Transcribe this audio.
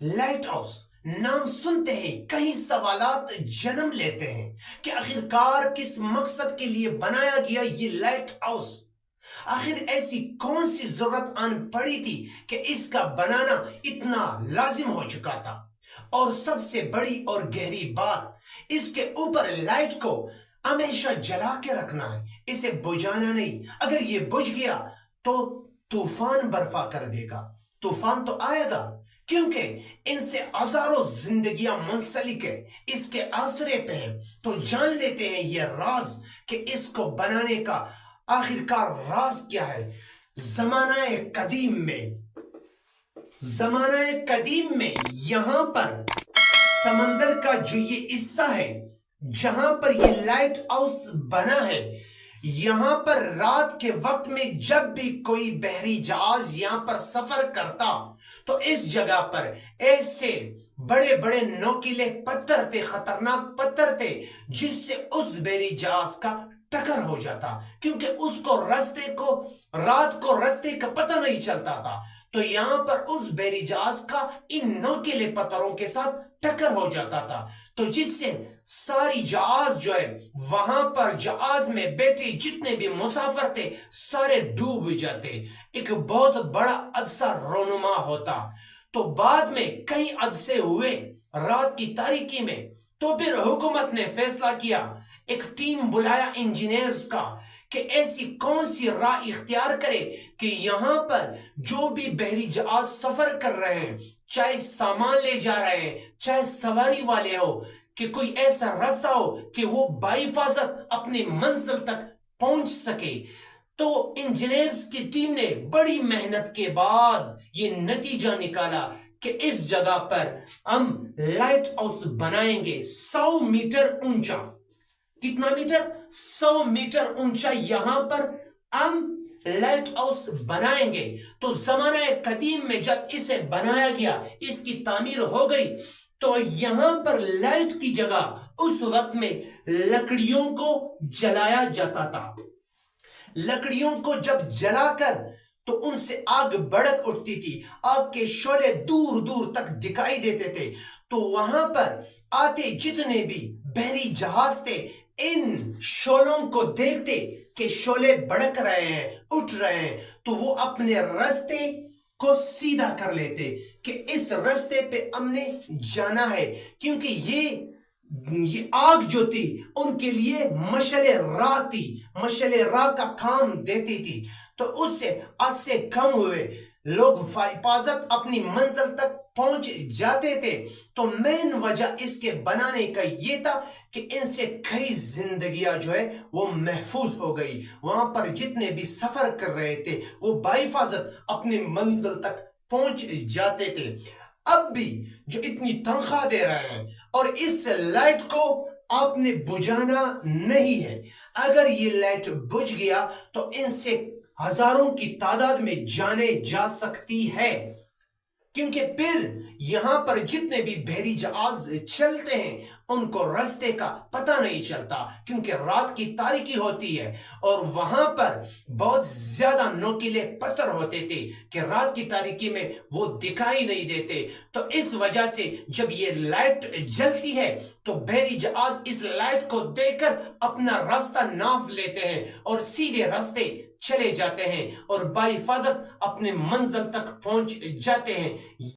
Light house نام سنتے ہی کئی سوالات جنم لیتے ہیں کہ آخرکار کس مقصد کے لیے بنایا گیا یہ لائٹ ہاؤس؟ آخر ایسی کون سی ضرورت آن پڑی تھی کہ اس کا بنانا اتنا لازم ہو چکا تھا؟ اور سب سے بڑی اور گہری بات، اس کے اوپر لائٹ کو ہمیشہ جلا کے رکھنا ہے، اسے بجھانا نہیں۔ اگر یہ بجھ گیا تو طوفان برپا کر دے گا۔ طوفان تو آئے گا کیونکہ ان سے ہزاروں زندگیاں منسلک ہے، اس کے آسرے پہ ہیں۔ تو جان لیتے ہیں یہ راز کہ اس کو بنانے کا آخرکار راز کیا ہے۔ زمانہ قدیم میں یہاں پر سمندر کا جو یہ حصہ ہے جہاں پر یہ لائٹ ہاؤس بنا ہے، یہاں پر رات کے وقت میں جب بھی کوئی بحری جہاز یہاں پر سفر کرتا تو اس جگہ پر ایسے بڑے بڑے نوکیلے پتھر تھے، خطرناک پتھر تھے، جس سے اس بحری جہاز کا ٹکر ہو جاتا، کیونکہ اس کو رات کو رستے کا پتہ نہیں چلتا تھا۔ تو یہاں پر اس بحری جہاز کا ان نوکیلے پتھروں کے ساتھ ٹکر ہو جاتا تھا، تو جس سے ساری جہاز جو ہے، وہاں پر جہاز میں بیٹھے جتنے بھی مسافر تھے سارے ڈوب جاتے، ایک بہت بڑا حادثہ رونما ہوتا۔ تو بعد میں کئی حادثے ہوئے رات کی تاریکی میں، تو پھر حکومت نے فیصلہ کیا، ایک ٹیم بلایا انجینئرز کا کہ ایسی کون سی راہ اختیار کرے کہ یہاں پر جو بھی بحری جہاز سفر کر رہے ہیں، چاہے سامان لے جا رہے ہیں، چاہے سواری والے ہو، کہ کوئی ایسا راستہ ہو کہ وہ بحفاظت اپنی منزل تک پہنچ سکے۔ تو انجینئرز کی ٹیم نے بڑی محنت کے بعد یہ نتیجہ نکالا کہ اس جگہ پر ہم لائٹ ہاؤس بنائیں گے 100 میٹر اونچا۔ کتنا میٹر؟ 100 میٹر اونچا یہاں پر ہم لائٹ ہاؤس بنائیں گے۔ تو زمانہ قدیم میں جب اسے بنایا گیا، اس کی تعمیر ہو گئی، تو یہاں پر لائٹ کی جگہ اس وقت میں لکڑیوں کو جلایا جاتا تھا۔ لکڑیوں کو جب جلا کر تو ان سے آگ بڑک اٹھتی تھی، آگ کے شعلے دور دور تک دکھائی دیتے تھے۔ تو وہاں پر آتے جتنے بھی بحری جہاز تھے ان شعلوں کو دیکھتے کہ شعلے بڑک رہے ہیں، اٹھ رہے ہیں، تو وہ اپنے راستے کو سیدھا کر لیتے کہ اس راستے پہ ہم نے جانا ہے، کیونکہ یہ آگ جو تھی ان کے لیے مشعل راہ تھی، مشعل راہ کا کام دیتی تھی۔ تو اس سے حادثے کم ہوئے، لوگ حفاظت اپنی منزل تک پہنچ جاتے تھے۔ تو مین وجہ اس کے بنانے کا یہ تھا کہ ان سے کئی زندگیاں جو ہے وہ محفوظ ہو گئی، وہاں پر جتنے بھی سفر کر رہے تھے وہ بحفاظت اپنی منزل تک پہنچ جاتے تھے۔ اب بھی جو اتنی تنخواہ دے رہے ہیں اور اس لائٹ کو آپ نے بجھانا نہیں ہے، اگر یہ لائٹ بجھ گیا تو ان سے ہزاروں کی تعداد میں جانیں جا سکتی ہے، کیونکہ پھر یہاں پر جتنے بھی بحری جہاز چلتے ہیں ان کو راستے کا پتہ نہیں چلتا، کیونکہ رات کی تاریکی ہوتی ہے اور وہاں پر بہت زیادہ نوکیلے پتھر ہوتے تھے کہ رات کی تاریکی میں وہ دکھائی نہیں دیتے۔ تو اس وجہ سے جب یہ لائٹ جلتی ہے تو بحری جہاز اس لائٹ کو دیکھ کر اپنا راستہ ناپ لیتے ہیں اور سیدھے راستے چلے جاتے ہیں اور بحفاظت اپنے منزل تک پہنچ جاتے ہیں۔